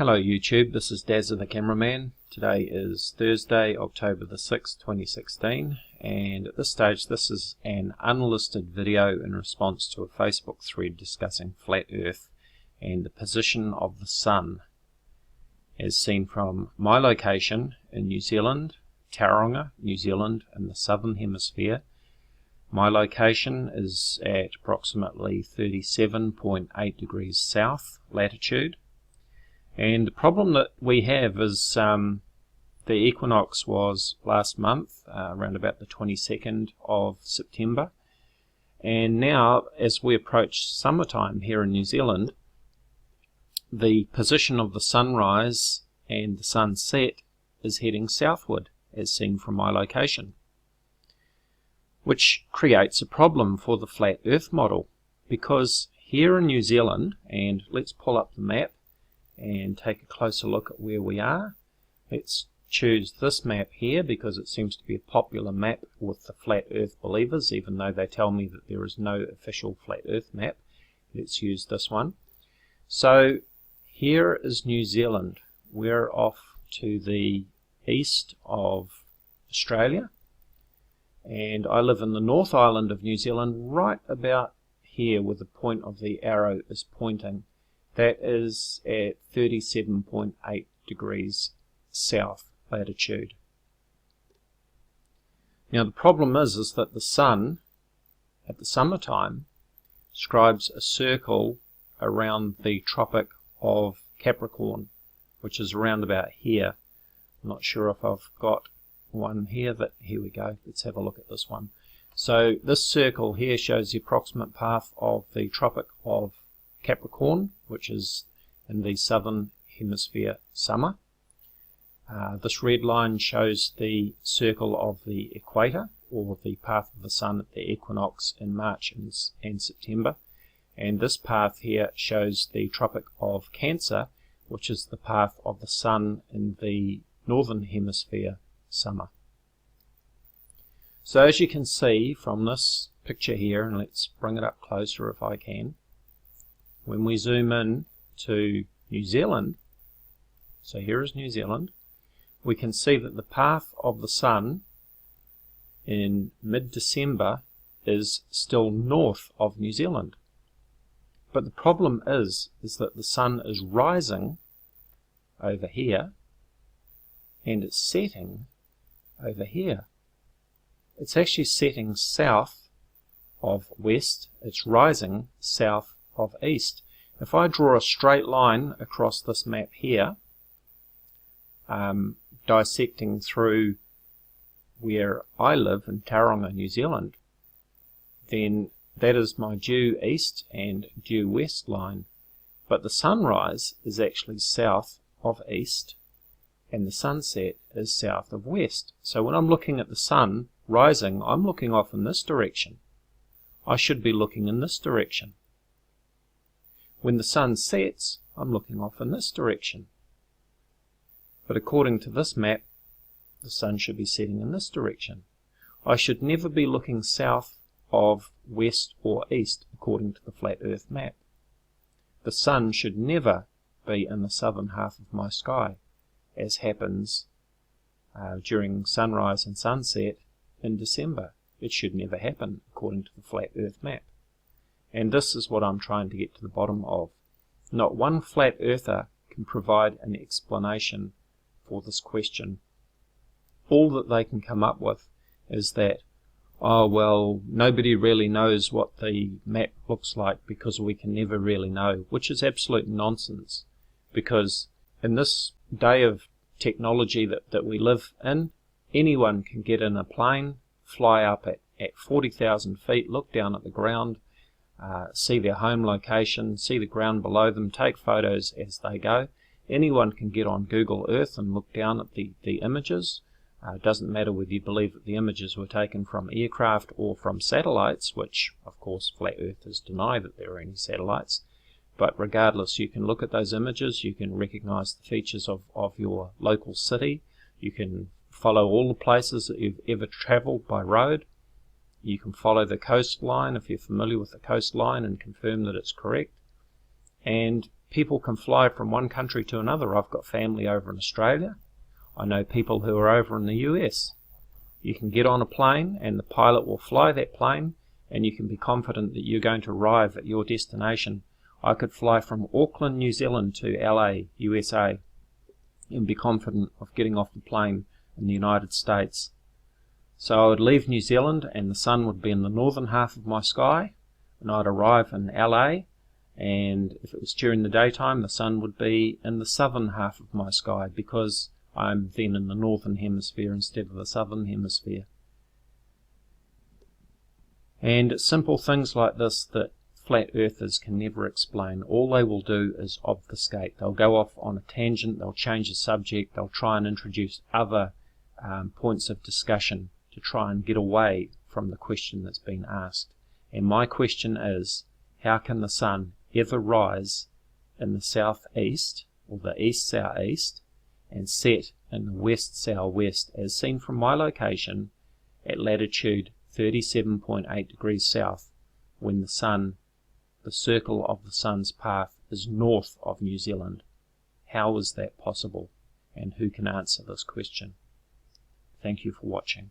Hello YouTube, this is Dazza the Cameraman. Today is Thursday, October the 6th, 2016, and at this stage this is an unlisted video in response to a Facebook thread discussing flat Earth and the position of the Sun as seen from my location in New Zealand, Tauranga, New Zealand, in the Southern Hemisphere. My location is at approximately 37.8 degrees south latitude. And the problem that we have is the equinox was last month, around about the 22nd of September. And now, as we approach summertime here in New Zealand, the position of the sunrise and the sunset is heading southward, as seen from my location, which creates a problem for the flat Earth model, because here in New Zealand, and let's pull up the map and take a closer look at where we are. Let's choose this map here because it seems to be a popular map with the flat Earth believers, even though they tell me that there is no official flat Earth map. Let's use this one. So here is New Zealand. We're off to the east of Australia, and I live in the North Island of New Zealand, right about here where the point of the arrow is pointing. That is at 37.8 degrees south latitude. Now the problem is that the sun at the summertime scribes a circle around the Tropic of Capricorn, which is around about here. I'm not sure if I've got one here, but here we go. Let's have a look at this one. So this circle here shows the approximate path of the Tropic of Capricorn, which is in the Southern Hemisphere summer. This red line shows the circle of the equator, or the path of the sun at the equinox in March and September. And this path here shows the Tropic of Cancer, which is the path of the sun in the Northern Hemisphere summer. So as you can see from this picture here, and let's bring it up closer if I can, when we zoom in to New Zealand, so here is New Zealand, we can see that the path of the sun in mid-December is still north of New Zealand. But the problem is that the sun is rising over here and it's setting over here. It's actually setting south of west, it's rising south of east. If I draw a straight line across this map here, dissecting through where I live in Tauranga, New Zealand, then that is my due east and due west line. But the sunrise is actually south of east and the sunset is south of west. So when I'm looking at the sun rising, I'm looking off in this direction. I should be looking in this direction. When the sun sets, I'm looking off in this direction. But according to this map, the sun should be setting in this direction. I should never be looking south of west or east according to the flat Earth map. The sun should never be in the southern half of my sky, as happens during sunrise and sunset in December. It should never happen according to the flat Earth map. And this is what I'm trying to get to the bottom of. Not one flat earther can provide an explanation for this question. All that they can come up with is that, oh well, nobody really knows what the map looks like because we can never really know, which is absolute nonsense. Because in this day of technology that we live in, anyone can get in a plane, fly up at 40,000 feet, look down at the ground, see their home location, see the ground below them, take photos as they go. Anyone can get on Google Earth and look down at the images. It doesn't matter whether you believe that the images were taken from aircraft or from satellites, which of course flat earthers deny that there are any satellites. But regardless, you can look at those images, you can recognize the features of your local city, you can follow all the places that you've ever traveled by road. You can follow the coastline if you're familiar with the coastline and confirm that it's correct. And people can fly from one country to another. I've got family over in Australia. I know people who are over in the US. You can get on a plane and the pilot will fly that plane, and you can be confident that you're going to arrive at your destination. I could fly from Auckland, New Zealand to LA, USA, and be confident of getting off the plane in the United States. So I would leave New Zealand and the sun would be in the northern half of my sky, and I'd arrive in LA, and if it was during the daytime, the sun would be in the southern half of my sky, because I'm then in the northern hemisphere instead of the southern hemisphere. And simple things like this that flat earthers can never explain. All they will do is obfuscate. They'll go off on a tangent, they'll change the subject, they'll try and introduce other points of discussion to try and get away from the question that's been asked. And my question is, how can the sun ever rise in the southeast, or the east-southeast, and set in the west-southwest, as seen from my location at latitude 37.8 degrees south, when the sun, the circle of the sun's path, is north of New Zealand? How is that possible? And who can answer this question? Thank you for watching.